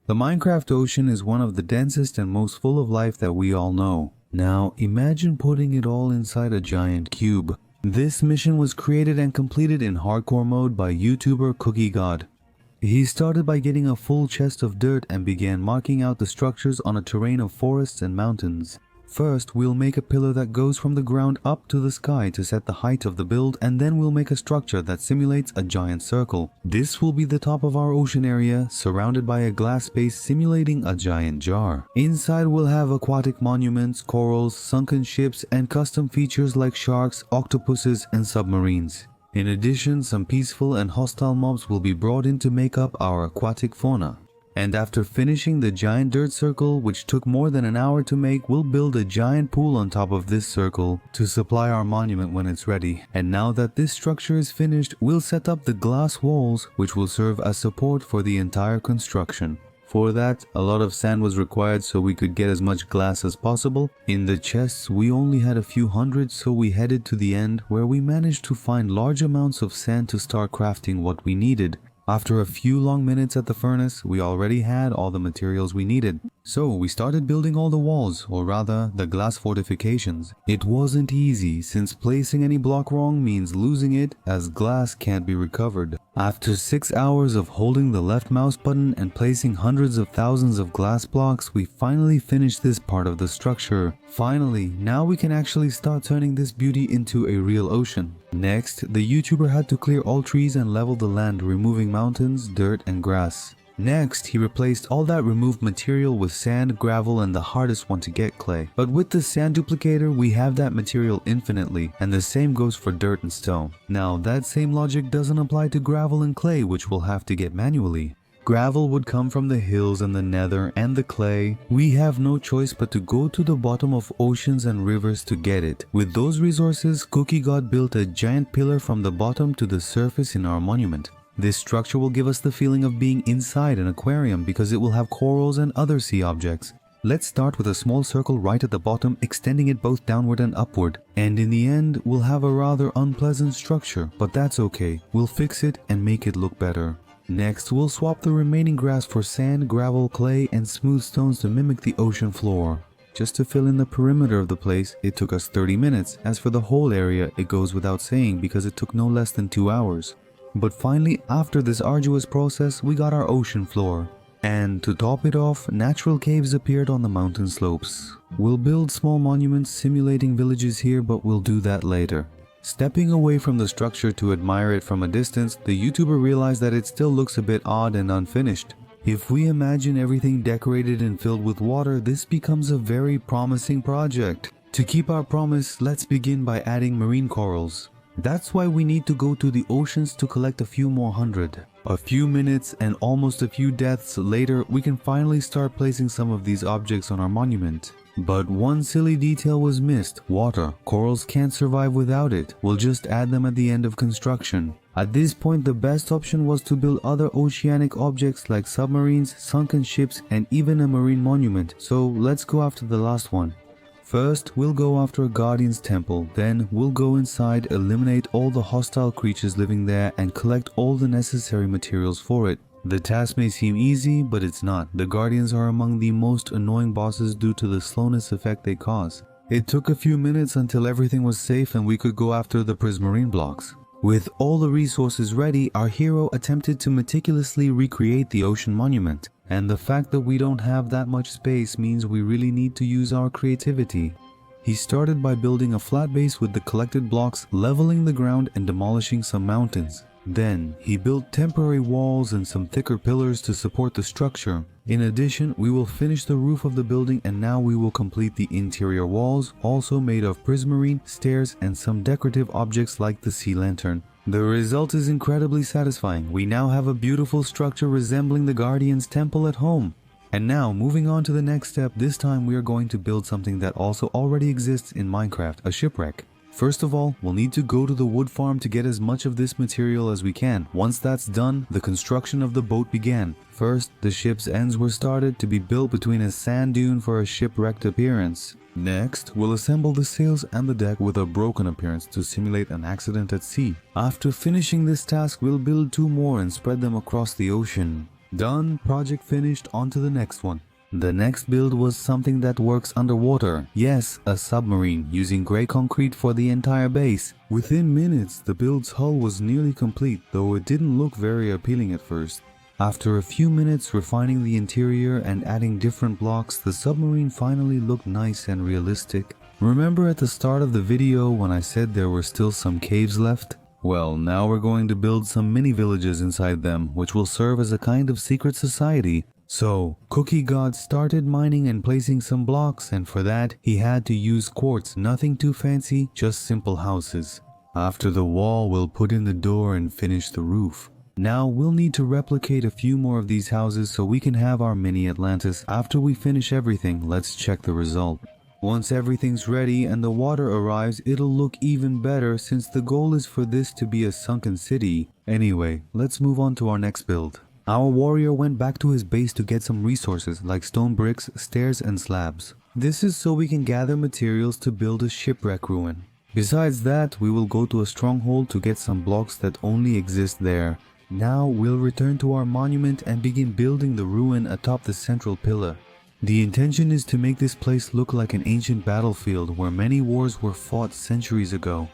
The Minecraft ocean is one of the densest and most full of life that we all know. Now, imagine putting it all inside a giant cube. This mission was created and completed in hardcore mode by YouTuber Cookie God. He started by getting a full chest of dirt and began marking out the structures on a terrain of forests and mountains. First, we'll make a pillar that goes from the ground up to the sky to set the height of the build, and then we'll make a structure that simulates a giant circle. This will be the top of our ocean area, surrounded by a glass space simulating a giant jar. Inside we'll have aquatic monuments, corals, sunken ships, and custom features like sharks, octopuses, and submarines. In addition, some peaceful and hostile mobs will be brought in to make up our aquatic fauna. And after finishing the giant dirt circle, which took more than an hour to make, we'll build a giant pool on top of this circle to supply our monument when it's ready. And now that this structure is finished, we'll set up the glass walls, which will serve as support for the entire construction. For that, a lot of sand was required so we could get as much glass as possible. In the chests, we only had a few hundred, so we headed to the end where we managed to find large amounts of sand to start crafting what we needed. After a few long minutes at the furnace, we already had all the materials we needed. So we started building all the walls, or rather, the glass fortifications. It wasn't easy, since placing any block wrong means losing it, as glass can't be recovered. After 6 hours of holding the left mouse button and placing hundreds of thousands of glass blocks, we finally finished this part of the structure. Finally, now we can actually start turning this beauty into a real ocean. Next, the YouTuber had to clear all trees and level the land, removing mountains, dirt, and grass. Next, he replaced all that removed material with sand, gravel, and the hardest one to get, clay. But with the sand duplicator, we have that material infinitely, and the same goes for dirt and stone. Now, that same logic doesn't apply to gravel and clay, which we'll have to get manually. Gravel would come from the hills and the nether, and the clay, we have no choice but to go to the bottom of oceans and rivers to get it. With those resources, Cookie God built a giant pillar from the bottom to the surface in our monument. This structure will give us the feeling of being inside an aquarium because it will have corals and other sea objects. Let's start with a small circle right at the bottom, extending it both downward and upward. And in the end, we'll have a rather unpleasant structure, but that's okay. We'll fix it and make it look better. Next, we'll swap the remaining grass for sand, gravel, clay, and smooth stones to mimic the ocean floor. Just to fill in the perimeter of the place, it took us 30 minutes. As for the whole area, it goes without saying because it took no less than 2 hours. But finally, after this arduous process, we got our ocean floor. And to top it off, natural caves appeared on the mountain slopes. We'll build small monuments simulating villages here, but we'll do that later. Stepping away from the structure to admire it from a distance, the YouTuber realized that it still looks a bit odd and unfinished. If we imagine everything decorated and filled with water, this becomes a very promising project. To keep our promise, let's begin by adding marine corals. That's why we need to go to the oceans to collect a few more hundred. A few minutes and almost a few deaths later, we can finally start placing some of these objects on our monument. But one silly detail was missed: water. Corals can't survive without it. We'll just add them at the end of construction. At this point, the best option was to build other oceanic objects like submarines, sunken ships, and even a marine monument. So let's go after the last one. First, we'll go after a guardian's temple, then we'll go inside, eliminate all the hostile creatures living there, and collect all the necessary materials for it. The task may seem easy, but it's not. The guardians are among the most annoying bosses due to the slowness effect they cause. It took a few minutes until everything was safe and we could go after the prismarine blocks. With all the resources ready, our hero attempted to meticulously recreate the ocean monument. And the fact that we don't have that much space means we really need to use our creativity. He started by building a flat base with the collected blocks, leveling the ground and demolishing some mountains. Then, he built temporary walls and some thicker pillars to support the structure. In addition, we will finish the roof of the building, and now we will complete the interior walls, also made of prismarine, stairs, and some decorative objects like the sea lantern. The result is incredibly satisfying. We now have a beautiful structure resembling the Guardian's temple at home. And now, moving on to the next step, this time we are going to build something that also already exists in Minecraft, a shipwreck. First of all, we'll need to go to the wood farm to get as much of this material as we can. Once that's done, the construction of the boat began. First, the ship's ends were started to be built between a sand dune for a shipwrecked appearance. Next, we'll assemble the sails and the deck with a broken appearance to simulate an accident at sea. After finishing this task, we'll build 2 more and spread them across the ocean. Done, project finished, on to the next one. The next build was something that works underwater. Yes, a submarine, using grey concrete for the entire base. Within minutes, the build's hull was nearly complete, though it didn't look very appealing at first. After a few minutes refining the interior and adding different blocks, the submarine finally looked nice and realistic. Remember at the start of the video when I said there were still some caves left? Well, now we're going to build some mini villages inside them, which will serve as a kind of secret society. So, Cookie God started mining and placing some blocks, and for that, he had to use quartz, nothing too fancy, just simple houses. After the wall, we'll put in the door and finish the roof. Now, we'll need to replicate a few more of these houses so we can have our mini Atlantis. After we finish everything, let's check the result. Once everything's ready and the water arrives, it'll look even better since the goal is for this to be a sunken city. Anyway, let's move on to our next build. Our warrior went back to his base to get some resources like stone bricks, stairs and slabs. This is so we can gather materials to build a shipwreck ruin. Besides that, we will go to a stronghold to get some blocks that only exist there. Now we'll return to our monument and begin building the ruin atop the central pillar. The intention is to make this place look like an ancient battlefield where many wars were fought centuries ago.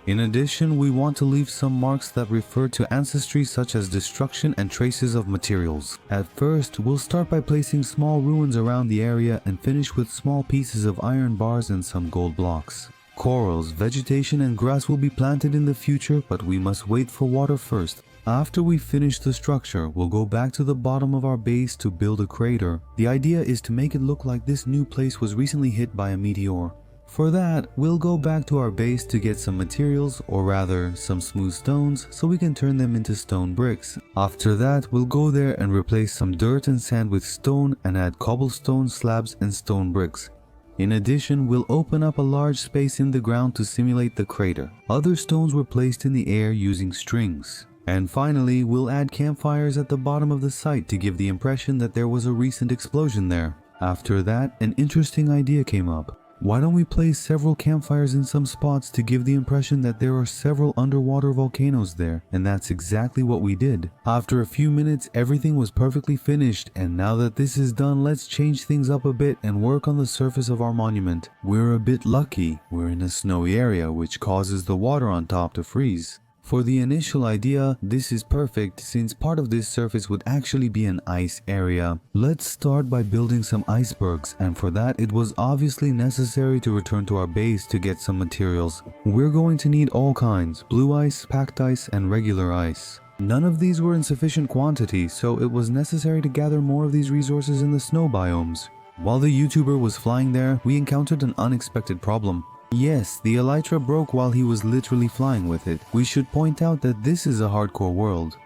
In addition, we want to leave some marks that refer to ancestry such as destruction and traces of materials. At first, we'll start by placing small ruins around the area and finish with small pieces of iron bars and some gold blocks. Corals, vegetation and grass will be planted in the future, but we must wait for water first. After we finish the structure, we'll go back to the bottom of our base to build a crater. The idea is to make it look like this new place was recently hit by a meteor. For that, we'll go back to our base to get some materials, or rather, some smooth stones, so we can turn them into stone bricks. After that, we'll go there and replace some dirt and sand with stone and add cobblestone slabs and stone bricks. In addition, we'll open up a large space in the ground to simulate the crater. Other stones were placed in the air using strings. And finally, we'll add campfires at the bottom of the site to give the impression that there was a recent explosion there. After that, an interesting idea came up. Why don't we place several campfires in some spots to give the impression that there are several underwater volcanoes there? And that's exactly what we did. After a few minutes, everything was perfectly finished, and now that this is done, let's change things up a bit and work on the surface of our monument. We're a bit lucky. We're in a snowy area, which causes the water on top to freeze. For the initial idea, this is perfect since part of this surface would actually be an ice area. Let's start by building some icebergs, and for that it was obviously necessary to return to our base to get some materials. We're going to need all kinds: blue ice, packed ice and regular ice. None of these were in sufficient quantity, so it was necessary to gather more of these resources in the snow biomes. While the YouTuber was flying there, we encountered an unexpected problem. Yes, the elytra broke while he was literally flying with it. We should point out that this is a hardcore world.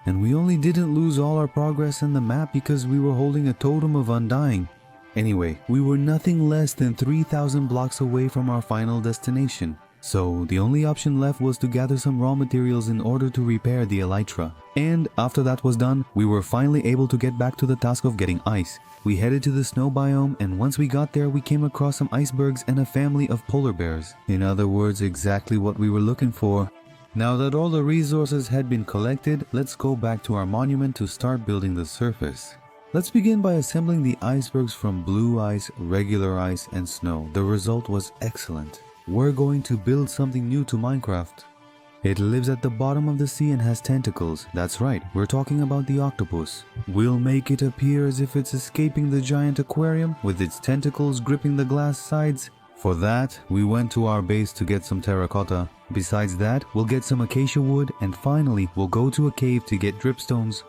And we only didn't lose all our progress in the map because we were holding a totem of undying. Anyway, we were nothing less than 3,000 blocks away from our final destination. So the only option left was to gather some raw materials in order to repair the elytra. And after that was done, we were finally able to get back to the task of getting ice. We headed to the snow biome, and once we got there we came across some icebergs and a family of polar bears. In other words, exactly what we were looking for. Now that all the resources had been collected, let's go back to our monument to start building the surface. Let's begin by assembling the icebergs from blue ice, regular ice and snow. The result was excellent. We're going to build something new to Minecraft. It lives at the bottom of the sea and has tentacles. That's right, we're talking about the octopus. We'll make it appear as if it's escaping the giant aquarium with its tentacles gripping the glass sides. For that, we went to our base to get some terracotta. Besides that, we'll get some acacia wood, and finally, we'll go to a cave to get dripstones.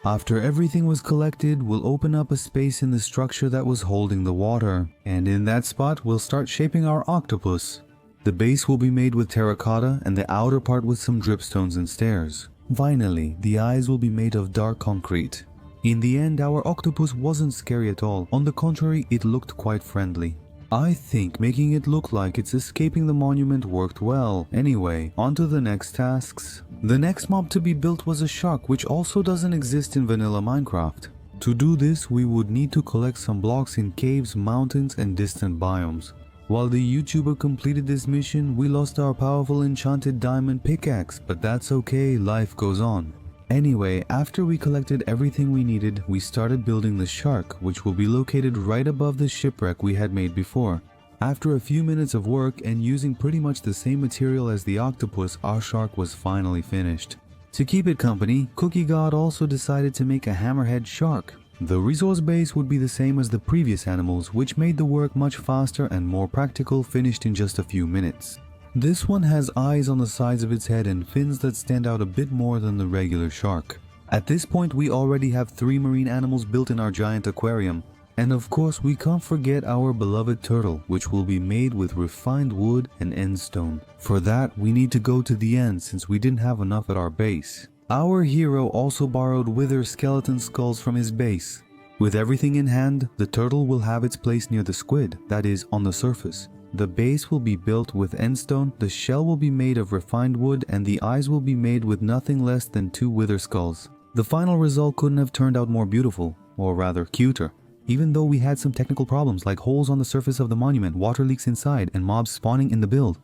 After everything was collected, we'll open up a space in the structure that was holding the water. And in that spot, we'll start shaping our octopus. The base will be made with terracotta and the outer part with some dripstones and stairs. Finally, the eyes will be made of dark concrete. In the end, our octopus wasn't scary at all. On the contrary, it looked quite friendly. I think making it look like it's escaping the monument worked well. Anyway, on to the next tasks. The next mob to be built was a shark, which also doesn't exist in vanilla Minecraft. To do this, we would need to collect some blocks in caves, mountains and distant biomes. While the YouTuber completed this mission, we lost our powerful enchanted diamond pickaxe, but that's okay, life goes on. Anyway, after we collected everything we needed, we started building the shark, which will be located right above the shipwreck we had made before. After a few minutes of work and using pretty much the same material as the octopus, our shark was finally finished. To keep it company, Cookie God also decided to make a hammerhead shark. The resource base would be the same as the previous animals, which made the work much faster and more practical, finished in just a few minutes. This one has eyes on the sides of its head and fins that stand out a bit more than the regular shark. At this point we already have 3 marine animals built in our giant aquarium. And of course we can't forget our beloved turtle, which will be made with refined wood and end stone. For that we need to go to the end since we didn't have enough at our base. Our hero also borrowed wither skeleton skulls from his base. With everything in hand, the turtle will have its place near the squid, that is, on the surface. The base will be built with end stone, the shell will be made of refined wood, and the eyes will be made with nothing less than 2 wither skulls. The final result couldn't have turned out more beautiful, or rather cuter. Even though we had some technical problems like holes on the surface of the monument, water leaks inside, and mobs spawning in the build.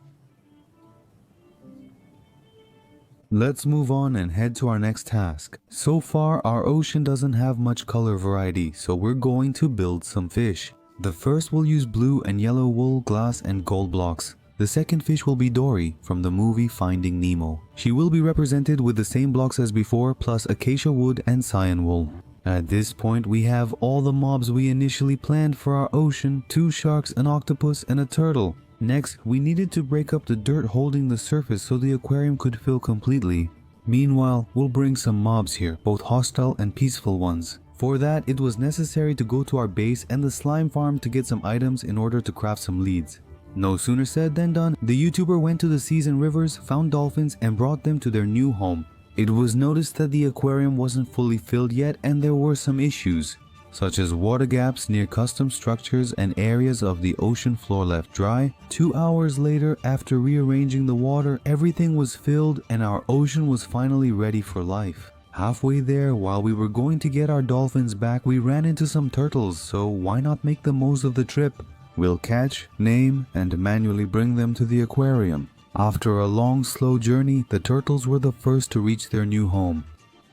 Let's move on and head to our next task. So far, our ocean doesn't have much color variety, so we're going to build some fish. The first will use blue and yellow wool, glass, and gold blocks. The second fish will be Dory from the movie Finding Nemo. She will be represented with the same blocks as before, plus acacia wood and cyan wool. At this point, we have all the mobs we initially planned for our ocean, 2 sharks, an octopus, and a turtle. Next, we needed to break up the dirt holding the surface so the aquarium could fill completely. Meanwhile, we'll bring some mobs here, both hostile and peaceful ones. For that, it was necessary to go to our base and the slime farm to get some items in order to craft some leads. No sooner said than done, the YouTuber went to the seas and rivers, found dolphins, and brought them to their new home. It was noticed that the aquarium wasn't fully filled yet and there were some issues, such as water gaps near custom structures and areas of the ocean floor left dry. 2 hours later, after rearranging the water, everything was filled and our ocean was finally ready for life. Halfway there, while we were going to get our dolphins back, we ran into some turtles, so why not make the most of the trip? We'll catch, name, and manually bring them to the aquarium. After a long, slow journey, the turtles were the first to reach their new home.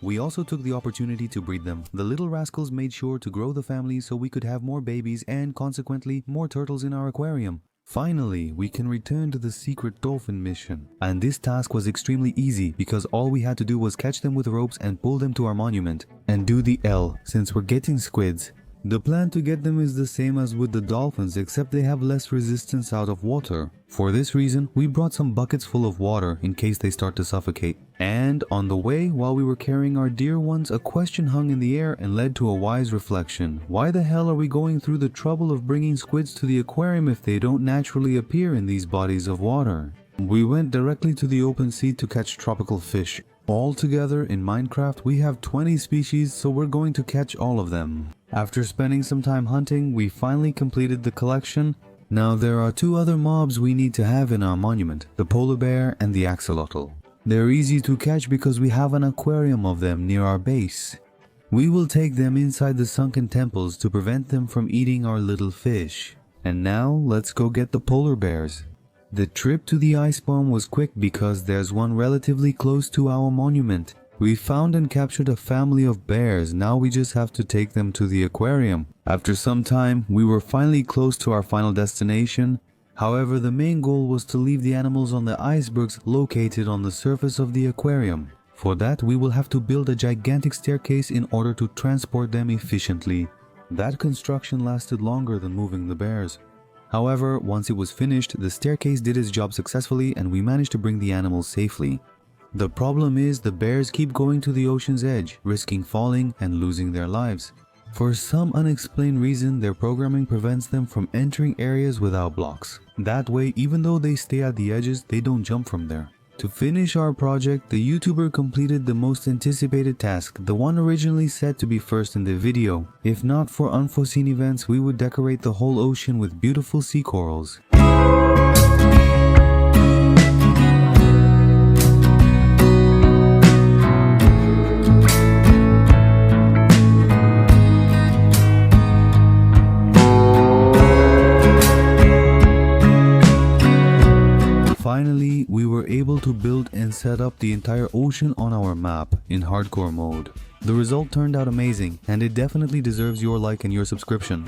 We also took the opportunity to breed them. The little rascals made sure to grow the family so we could have more babies and, consequently, more turtles in our aquarium. Finally, we can return to the secret dolphin mission. And this task was extremely easy because all we had to do was catch them with ropes and pull them to our monument. And do the L, since we're getting squids. The plan to get them is the same as with the dolphins, except they have less resistance out of water. For this reason, we brought some buckets full of water in case they start to suffocate. And on the way, while we were carrying our dear ones, a question hung in the air and led to a wise reflection. Why the hell are we going through the trouble of bringing squids to the aquarium if they don't naturally appear in these bodies of water? We went directly to the open sea to catch tropical fish. Altogether, in Minecraft, we have 20 species, so we're going to catch all of them. After spending some time hunting, we finally completed the collection. Now there are 2 other mobs we need to have in our monument, the polar bear and the axolotl. They're easy to catch because we have an aquarium of them near our base. We will take them inside the sunken temples to prevent them from eating our little fish. And now, let's go get the polar bears. The trip to the ice bomb was quick because there's one relatively close to our monument. We found and captured a family of bears, now we just have to take them to the aquarium. After some time, we were finally close to our final destination. However, the main goal was to leave the animals on the icebergs located on the surface of the aquarium. For that, we will have to build a gigantic staircase in order to transport them efficiently. That construction lasted longer than moving the bears. However, once it was finished, the staircase did its job successfully and we managed to bring the animals safely. The problem is the bears keep going to the ocean's edge, risking falling and losing their lives. For some unexplained reason, their programming prevents them from entering areas without blocks. That way, even though they stay at the edges, they don't jump from there. To finish our project, the YouTuber completed the most anticipated task, the one originally set to be first in the video. If not for unforeseen events, we would decorate the whole ocean with beautiful sea corals. Finally, we were able to build and set up the entire ocean on our map in hardcore mode. The result turned out amazing, and it definitely deserves your like and your subscription.